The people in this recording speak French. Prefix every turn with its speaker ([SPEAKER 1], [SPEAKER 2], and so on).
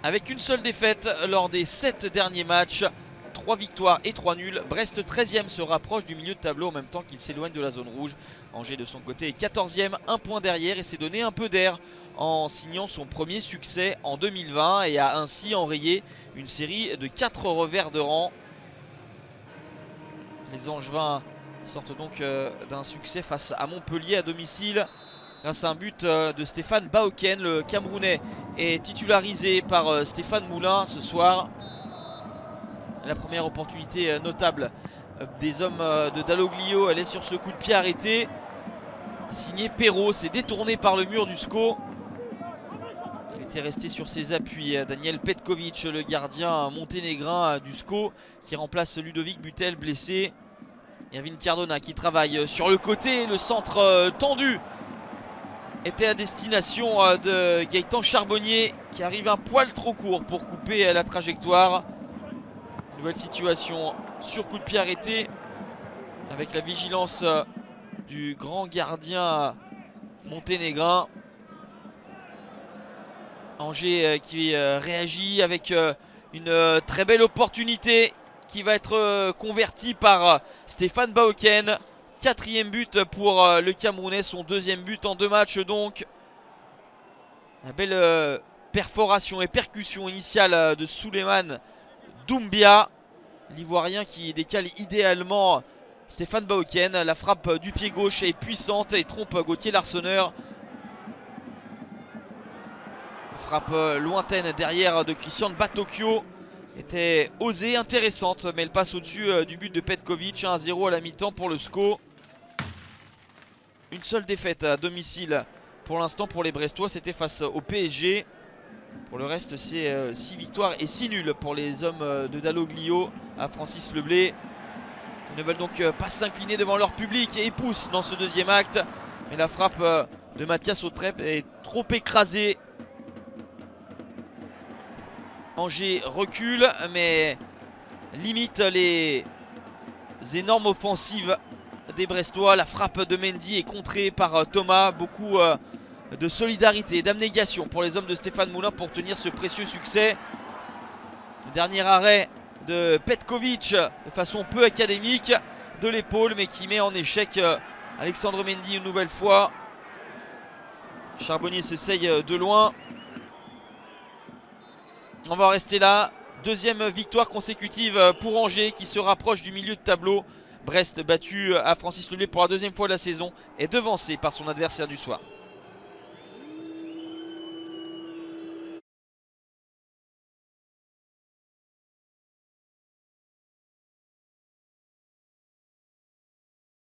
[SPEAKER 1] Avec une seule défaite lors des 7 derniers matchs, 3 victoires et 3 nuls, Brest 13e se rapproche du milieu de tableau en même temps qu'il s'éloigne de la zone rouge. Angers de son côté est 14e, un point derrière et s'est donné un peu d'air en signant son premier succès en 2020 et a ainsi enrayé une série de 4 revers de rang. Les Angevins sortent donc d'un succès face à Montpellier à domicile grâce à un but de Stéphane Baoken. Le Camerounais est titularisé par Stéphane Moulin ce soir. La première opportunité notable des hommes de Dalloglio, elle est sur ce coup de pied arrêté. Signé Perrault, c'est détourné par le mur du SCO. Il était resté sur ses appuis. Daniel Petkovic, le gardien monténégrin du SCO, qui remplace Ludovic Butel blessé. Irvine Cardona qui travaille sur le côté. Le centre tendu était à destination de Gaëtan Charbonnier, qui arrive un poil trop court pour couper la trajectoire. Nouvelle situation sur coup de pied arrêté avec la vigilance du grand gardien monténégrin. Angers qui réagit avec une très belle opportunité qui va être convertie par Stéphane Baoken. 4e but pour le Camerounais, son 2e but en 2 matchs donc. La belle perforation et percussion initiale de Souleymane Doumbia, l'Ivoirien qui décale idéalement Stéphane Baoken. La frappe du pied gauche est puissante et trompe Gauthier Larsonneur. La frappe lointaine derrière de Christian Batocchio était osée, intéressante, mais elle passe au-dessus du but de Petkovic. 1-0 à la mi-temps pour le SCO. Une seule défaite à domicile pour l'instant pour les Brestois, c'était face au PSG. Pour le reste, c'est 6 victoires et 6 nuls pour les hommes de Dalloglio à Francis Leblé. Ils ne veulent donc pas s'incliner devant leur public et poussent dans ce 2e acte. Mais la frappe de Mathias Autrep est trop écrasée. Angers recule, mais limite les énormes offensives des Brestois. La frappe de Mendy est contrée par Thomas. Beaucoup de solidarité et d'abnégation pour les hommes de Stéphane Moulin pour tenir ce précieux succès. Le dernier arrêt de Petkovic de façon peu académique de l'épaule, mais qui met en échec Alexandre Mendy une nouvelle fois. Charbonnier s'essaye de loin. On va rester là. 2e victoire consécutive pour Angers qui se rapproche du milieu de tableau. Brest battu à Francis Leblé pour la 2e fois de la saison est devancé par son adversaire du soir.